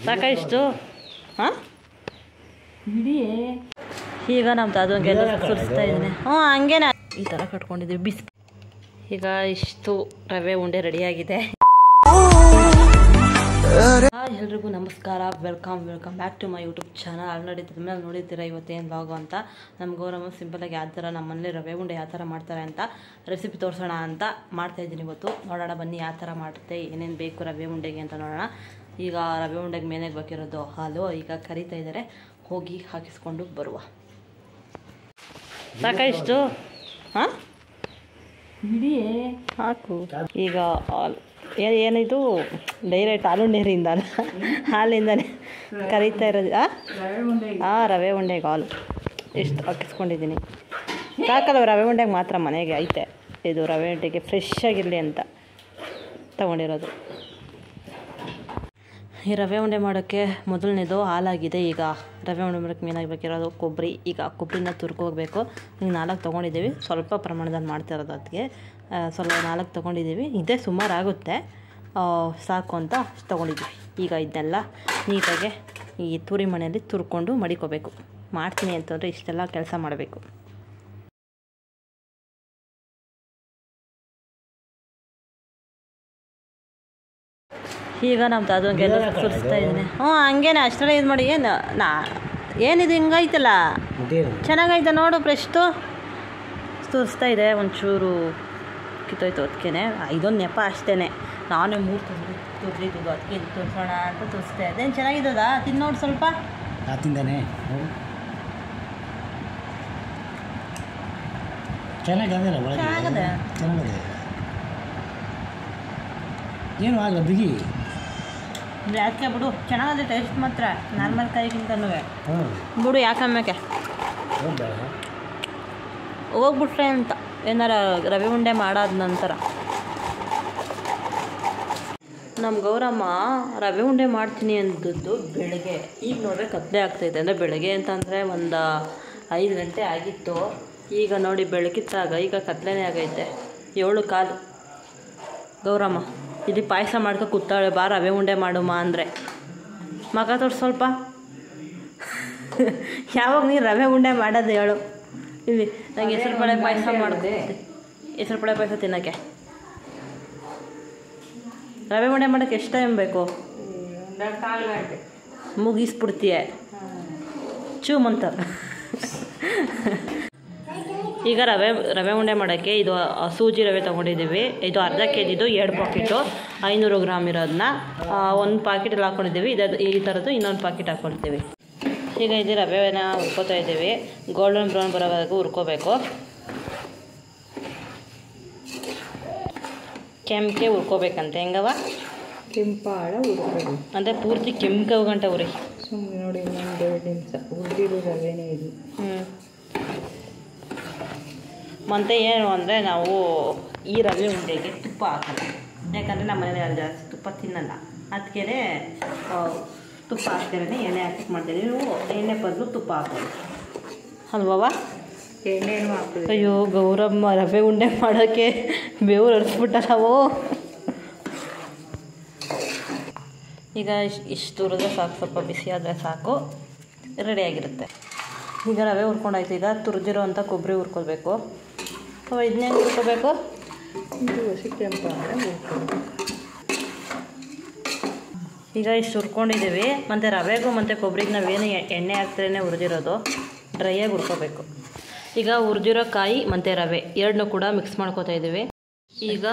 ಸಾಕ ಇಷ್ಟು ಹಾಂ ಬಿಡಿ. ಈಗ ನಮ್ಮ ತಾತಂಗೆಲ್ಲ ಸುರಿಸ್ತಾ ಇದ್ದೀನಿ. ಹಂಗೇನೆ ಈ ಥರ ಕಟ್ಕೊಂಡಿದ್ದೀವಿ ಬಿಸಿ. ಈಗ ಇಷ್ಟು ರವೆ ಉಂಡೆ ರೆಡಿಯಾಗಿದೆ. ಎಲ್ರಿಗೂ ನಮಸ್ಕಾರ, welcome back to my YouTube channel. Already ಮೇಲೆ ನೋಡಿದ್ದೀರಾ ಇವತ್ತೇನು ಬ್ಲಾಗು ಅಂತ. ನಮ್ಮ ಗೌರಮ್ಮ ಸಿಂಪಲಾಗಿ ಯಾವ ಥರ ನಮ್ಮ ಮನೇಲಿ ರವೆ ಉಂಡೆ ಯಾವ ಥರ ಮಾಡ್ತಾರೆ ಅಂತ ರೆಸಿಪಿ ತೋರಿಸೋಣ ಅಂತ ಮಾಡ್ತಾಯಿದ್ದೀನಿ ಇವತ್ತು. ನೋಡೋಣ ಬನ್ನಿ ಯಾವ ಥರ ಮಾಡುತ್ತೆ, ಏನೇನು ಬೇಕು ರವೆ ಉಂಡೆಗೆ ಅಂತ ನೋಡೋಣ. ಈಗ ರವೆ ಉಂಡೆಗೆ ಮೇನೆಗೆ ಬೇಕಿರೋದು ಹಾಲು. ಈಗ ಕರಿತಾ ಇದ್ದಾರೆ, ಹೋಗಿ ಹಾಕಿಸ್ಕೊಂಡು ಬರುವ. ಸಾಕ ಇಷ್ಟು ಹಾಂ ಬಿಡಿ ಹಾಕು. ಈಗ ಹಾಲು ಏನಿದು ಡೈರೆಕ್ಟ್ ಹಾಲುಂಡೇರಿಂದ ಹಾಲಿಂದನೇ ಕರಿತಾ ಇರೋದು. ರವೆ ಉಂಡೆಗೆ ಹಾಲು ಎಷ್ಟು ಹಾಕಿಸ್ಕೊಂಡಿದ್ದೀನಿ. ಸಾಕಲ್ಲ ರವೆ ಉಂಡೆಗೆ ಮಾತ್ರ ಮನೆಗೆ ಐತೆ. ಇದು ರವೆ ಉಂಡೆಗೆ ಫ್ರೆಶ್ ಆಗಿರಲಿ ಅಂತ ತಗೊಂಡಿರೋದು. ಈ ರವೆ ಉಂಡೆ ಮಾಡೋಕ್ಕೆ ಮೊದಲನೇದು ಹಾಲಾಗಿದೆ. ಈಗ ರವೆ ಉಂಡೆ ಮಾಡೋಕ್ಕೆ ಮೇನಾಗಿ ಬೇಕಿರೋದು ಕೊಬ್ಬರಿ. ಈಗ ಕೊಬ್ಬರಿನ ತುರ್ಕೋಬೇಕು. ಈಗ 4 ತೊಗೊಂಡಿದ್ದೀವಿ, ಸ್ವಲ್ಪ ಪ್ರಮಾಣದಲ್ಲಿ ಮಾಡ್ತಿರೋದು. ಅದಕ್ಕೆ ಸ್ವಲ್ಪ 4 ತೊಗೊಂಡಿದ್ದೀವಿ. ಇದೇ ಸುಮಾರು ಆಗುತ್ತೆ, ಸಾಕು ಅಂತ ತೊಗೊಂಡಿದ್ದೀವಿ. ಈಗ ಇದನ್ನೆಲ್ಲ ನೀಟಾಗಿ ಈ ತುರಿ ಮನೆಯಲ್ಲಿ ತುರ್ಕೊಂಡು ಮಡಿಕೋಬೇಕು. ಮಾಡ್ತೀನಿ ಅಂತಂದರೆ ಇಷ್ಟೆಲ್ಲ ಕೆಲಸ ಮಾಡಬೇಕು. ಈಗ ನಮ್ಮ ತಾತಂಗೆಲ್ಲ ಸುರಿಸ್ತಾ ಇದ್ದೀನಿ. ಹಂಗೇನೆ ಅಷ್ಟರಲ್ಲೇ ಇದು ಮಾಡಿ. ಏನಿದು ಹಿಂಗೈತಲ್ಲ, ಚೆನ್ನಾಗೈತೆ ನೋಡು. ಫ್ರೆಶ್ತು ಸುರಿಸ್ತಾ ಇದೆ. ಒಂಚೂರು ಕಿತ್ತೋಯ್ತು, ಅದಕ್ಕೇ ಇದೊಂದು ನೆಪ ಅಷ್ಟೇ. ನಾನೇ 3 ತುರಿದಿದ್ದು, ಅದಕ್ಕೆ ಇದು ತೋರಿಸೋಣ ಅಂತ ತೋರಿಸ್ತಾ ಇದ್ದೆ. ಏನು ಚೆನ್ನಾಗಿದ್ದದ, ತಿನ್ನೋಡು ಸ್ವಲ್ಪ. ತಿಂದಾನೆ ಚೆನ್ನಾಗದೆ. ಏನು ಆಗಲ್ಲ ಬಿಗಿ, ಯಾಕೆ ಬಿಡು, ಚೆನ್ನಾಗದೆ ಟೇಸ್ಟ್ ಮಾತ್ರ. ನಾರ್ಮಲ್ ಕಾಯಿಗಿಂತನೂ ಬಿಡು. ಯಾಕಮ್ಮಕ್ಕೆ ಹೋಗ್ಬಿಟ್ರೆ ಅಂತ ಏನಾರ ರವೆ ಉಂಡೆ ಮಾಡಾದ ನಂತರ. ನಮ್ಮ ಗೌರಮ್ಮ ರವೆ ಉಂಡೆ ಮಾಡ್ತೀನಿ ಅಂದದ್ದು ಬೆಳಗ್ಗೆ. ಈಗ ನೋಡ್ರೆ ಕತ್ಲೆ ಆಗ್ತಾಯಿದೆ. ಅಂದರೆ ಬೆಳಗ್ಗೆ ಅಂತಂದರೆ ಒಂದು 5 ಗಂಟೆ ಆಗಿತ್ತು. ಈಗ ನೋಡಿ ಬೆಳಕಿತ್ತಾಗ ಈಗ ಕತ್ಲೆನೇ ಆಗೈತೆ. 7 ಕಾಲು. ಗೌರಮ್ಮ ಇಲ್ಲಿ ಪಾಯಸ ಮಾಡ್ಕೊ ಕೂತಾಳೆ, ಬಾ ರವೆ ಉಂಡೆ ಮಾಡುಮ್ಮ ಅಂದರೆ. ಮಗ ತೋರ್ಸು ಸ್ವಲ್ಪ. ಯಾವಾಗ ನೀನು ರವೆ ಉಂಡೆ ಮಾಡೋದು ಹೇಳು. ಇಲ್ಲಿ ನಂಗೆ ಹೆಸರು ಬೇಳೆ ಪಾಯಸ ಮಾಡಿದೆ. ಹೆಸರು ಬೇಳೆ ಪಾಯಸ ತಿನ್ನೋಕ್ಕೆ ರವೆ ಉಂಡೆ ಮಾಡೋಕ್ಕೆ ಎಷ್ಟು ಟೈಮ್ ಬೇಕು? 4 ಗಂಟೆ ಮುಗಿಸ್ಬಿಡ್ತೀಯ ಚೂಮಂತ. ಈಗ ರವೆ ಉಂಡೆ ಮಾಡೋಕ್ಕೆ ಇದು ಸೂಜಿ ರವೆ ತೊಗೊಂಡಿದ್ದೀವಿ. ಇದು ಅರ್ಧ ಕೆಜಿದು 2 ಪಾಕೆಟು 500 ಗ್ರಾಮ್ ಇರೋದನ್ನ 1 ಪಾಕೆಟಲ್ಲಿ ಹಾಕ್ಕೊಂಡಿದ್ದೀವಿ. ಈ ಥರದ್ದು ಇನ್ನೊಂದು ಪಾಕೆಟ್ ಹಾಕ್ಕೊಳ್ತೀವಿ. ಈಗ ಇದು ರವೆನ ಹುರ್ಕೋತಾ ಇದ್ದೀವಿ. ಗೋಲ್ಡನ್ ಬ್ರೌನ್ ಬರೋವರೆಗೂ ಹುರ್ಕೋಬೇಕು. ಕೆಂಪಗೆ ಹುರ್ಕೋಬೇಕಂತೆ. ಹೆಂಗವ? ಕೆಂಪಾಳ ಹುರ್ಕೋಬೇಕು ಅಂದರೆ ಪೂರ್ತಿ ಕೆಂಪು ಗಂಟೆ ಉರಿ. ಸುಮ್ಮನೆ ನೋಡಿ, ಇನ್ನೊಂದು 2 ನಿಮಿಷ ಹುರಿದಿರೋ ರವೆನೇ ಇದು. ಮತ್ತು ಏನು ಅಂದರೆ ನಾವು ಈ ರವೆ ಉಂಡೆಗೆ ತುಪ್ಪ ಹಾಕಲ್ಲ. ಯಾಕಂದರೆ ನಮ್ಮ ಮನೇಲಿ ಜಾಸ್ತಿ ತುಪ್ಪ ತಿನ್ನಲ್ಲ. ಅದಕ್ಕೆ ತುಪ್ಪ ಹಾಕ್ತೇನೆ, ಎಣ್ಣೆ ಹಾಕಿ ಮಾಡ್ತೀನಿ. ನೀವು ಎಣ್ಣೆ ಬದಲು ತುಪ್ಪ ಹಾಕೋದು ಅಲ್ವವ? ಎಣ್ಣೆನೂ ಹಾಕ್ತೀವಿ. ಅಯ್ಯೋ ಗೌರಮ್ಮ ರವೆ ಉಂಡೆ ಮಾಡೋಕ್ಕೆ ಬೇವ್ರು ಹರಿಸ್ಬಿಟ್ಟಲ್ಲವೋ. ಈಗ ಇಷ್ಟು ಹುರಿದ್ರೆ ಸಾಕು, ಸ್ವಲ್ಪ ಬಿಸಿ ಆದರೆ ಸಾಕು, ರೆಡಿಯಾಗಿರುತ್ತೆ. ಈಗ ರವೆ ಹುರ್ಕೊಂಡಾಯ್ತು. ಈಗ ತುರಿದಿರೋ ಅಂಥ ಕೊಬ್ಬರಿ ಹುರ್ಕೋಬೇಕು. ಇದನ್ನೇ ಹುರ್ಕೋಬೇಕು. ಇದು ಹಸಿ ಕೆಂಪಾಳ ಹುರ್ಕೋಬೇಕು. ಈಗ ಇಷ್ಟು ಹುರ್ಕೊಂಡಿದ್ದೀವಿ. ಮತ್ತು ರವೆಗೂ ಮತ್ತು ಕೊಬ್ಬರಿಗೆ ನಾವೇನು ಎಣ್ಣೆ ಹಾಕ್ತಲೇ ಹುರಿದಿರೋದು, ಡ್ರೈಯಾಗಿ ಹುರ್ಕೋಬೇಕು. ಈಗ ಹುರಿದಿರೋ ಕಾಯಿ ಮತ್ತು ರವೆ ಎರಡನ್ನೂ ಕೂಡ ಮಿಕ್ಸ್ ಮಾಡ್ಕೋತಾ ಇದ್ದೀವಿ. ಈಗ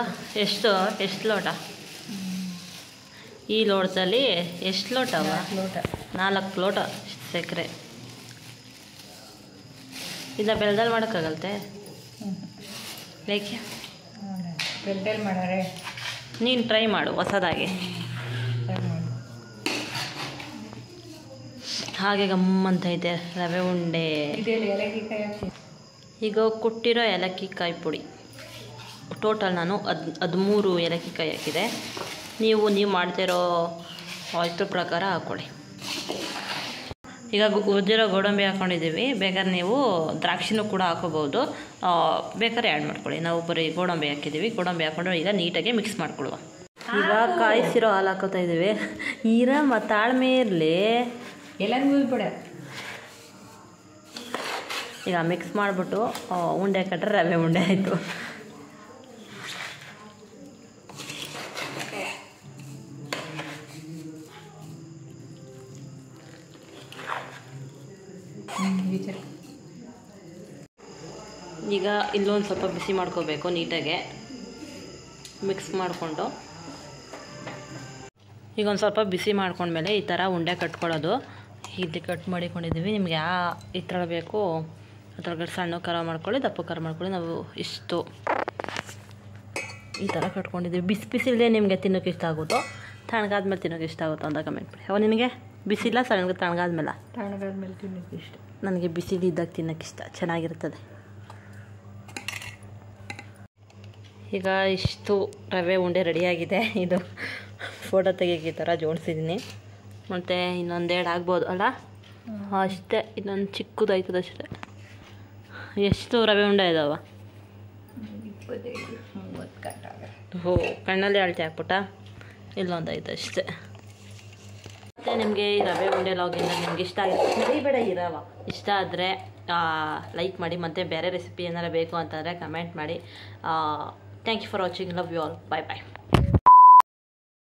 ಎಷ್ಟು ಲೋಟ? ಈ ಲೋಟದಲ್ಲಿ ಎಷ್ಟು ಲೋಟವ? 4 ಲೋಟ ಸಕ್ಕರೆ. ಇಲ್ಲ ಬೆಲ್ಲದಲ್ಲಿ ಮಾಡೋಕ್ಕಾಗಲ್ತೆ? ಏಕೆ ಬೆಲ್ಲದಲ್ಲಿ ಮಾಡಾರೆ? ನೀನು ಟ್ರೈ ಮಾಡು ಹೊಸದಾಗಿ. ಹಾಗೆ ಗಮ್ಮಂತೈತೆ ರವೆ ಉಂಡೆ. ಈಗ ಕೊಟ್ಟಿರೋ ಏಲಕ್ಕಿಕಾಯಿ ಪುಡಿ ಟೋಟಲ್ ನಾನು 13 ಏಲಕ್ಕಿಕಾಯಿ ಹಾಕಿದೆ. ನೀವು ಮಾಡ್ತಿರೋ ಇದ್ರ ಪ್ರಕಾರ ಹಾಕ್ಕೊಳ್ಳಿ. ಈಗ ಉದ್ದಿರೋ ಗೋಡಂಬಿ ಹಾಕ್ಕೊಂಡಿದ್ದೀವಿ. ಬೇಕಾದ್ರೆ ನೀವು ದ್ರಾಕ್ಷಿನೂ ಕೂಡ ಹಾಕೋಬೋದು, ಬೇಕಾದ್ರೆ ಆ್ಯಡ್ ಮಾಡ್ಕೊಳ್ಳಿ. ನಾವು ಬರೀ ಗೋಡಂಬಿ ಹಾಕಿದ್ದೀವಿ. ಗೋಡಂಬಿ ಹಾಕ್ಕೊಂಡು ಈಗ ನೀಟಾಗಿ ಮಿಕ್ಸ್ ಮಾಡ್ಕೊಳ್ಳುವ. ಈಗ ಕಾಯಿಸಿರೋ ಹಾಲು ಹಾಕೋತಾ ಇದ್ದೀವಿ. ಈರಮ್ಮ ತಾಳ್ಮೆ ಇರಲಿ. ಎಲ್ಲರಿಗೂ ಬಿಡ. ಈಗ ಮಿಕ್ಸ್ ಮಾಡಿಬಿಟ್ಟು ಉಂಡೆ ಕಟ್ರೆ ರವೆ ಉಂಡೆ ಆಯಿತು. ಈಗ ಇಲ್ಲೊಂದು ಸ್ವಲ್ಪ ಬಿಸಿ ಮಾಡ್ಕೋಬೇಕು ನೀಟಾಗೆ ಮಿಕ್ಸ್ ಮಾಡಿಕೊಂಡು. ಈಗ ಒಂದು ಸ್ವಲ್ಪ ಬಿಸಿ ಮಾಡ್ಕೊಂಡ್ಮೇಲೆ ಈ ಥರ ಉಂಡೆ ಕಟ್ಕೊಳ್ಳೋದು. ಇಲ್ಲಿ ಕಟ್ ಮಾಡಿಕೊಂಡಿದ್ದೀವಿ. ನಿಮ್ಗೆ ಈ ಥರ ಬೇಕು ಅದ್ರೊಳಗಡೆ ಸಣ್ಣ ಖಾರ ಮಾಡ್ಕೊಳ್ಳಿ, ದಪ್ಪ ಖಾರ ಮಾಡ್ಕೊಳ್ಳಿ. ನಾವು ಇಷ್ಟು ಈ ಥರ ಕಟ್ಕೊಂಡಿದ್ದೀವಿ. ಬಿಸಿ ಬಿಸಿಲೇ ನಿಮಗೆ ತಿನ್ನೋಕೆ ಇಷ್ಟ ಆಗುತ್ತೋ ತಣ್ಣಗಾದ್ಮೇಲೆ ತಿನ್ನೋಕೆ ಇಷ್ಟ ಆಗುತ್ತೋ ಅಂತ ಕಮೆಂಟ್ ಮಾಡಿ. ಅವ ನಿನಗೆ ಬಿಸಿಲ್ಲ ತಣ್ಣಗಾದ್ಮೇಲೆ? ತಣ್ಣಗಾದ್ಮೇಲೆ ತಿನ್ನೋಕೆ ಇಷ್ಟ. ನನಗೆ ಬಿಸಿಲಿದ್ದಾಗ ತಿನ್ನೋಕೆ ಇಷ್ಟ, ಚೆನ್ನಾಗಿರ್ತದೆ. ಈಗ ಇಷ್ಟು ರವೆ ಉಂಡೆ ರೆಡಿಯಾಗಿದೆ. ಇದು ಫೋಟೋ ತೆಗಿಯೋಕೆ ಈ ಥರ ಜೋಡಿಸಿದ್ದೀನಿ. ಮತ್ತು ಇನ್ನೊಂದೆರಡು ಆಗ್ಬೋದು ಅಲ್ಲ? ಅಷ್ಟೇ, ಇನ್ನೊಂದು ಚಿಕ್ಕದಾಯ್ತದೆ ಅಷ್ಟೇ. ಎಷ್ಟು ರವೆ ಉಂಡೆ ಇದ್ದಾವೆ? 25-30 ಕಟ್ಟಾಗ. ಹೋ, ಕಣ್ಣಲ್ಲಿ ಅಳತೆ ಹಾಕ್ಬಿಟ್ಟ. ಇಲ್ಲೊಂದಾಯ್ತು ಅಷ್ಟೇ. ಮತ್ತು ನಿಮಗೆ ಈ ರವೆ ಉಂಡೆ ಲಾಗಿಂದ ನಿಮ್ಗೆ ಇಷ್ಟ ಆಗಿದೆ ಮರಿಬೇಡ ಇಷ್ಟ ಆದರೆ ಲೈಕ್ ಮಾಡಿ. ಮತ್ತು ಬೇರೆ ರೆಸಿಪಿ ಏನಾರು ಬೇಕು ಅಂತಂದರೆ ಕಮೆಂಟ್ ಮಾಡಿ. Thank you for watching. Love you all. Bye bye.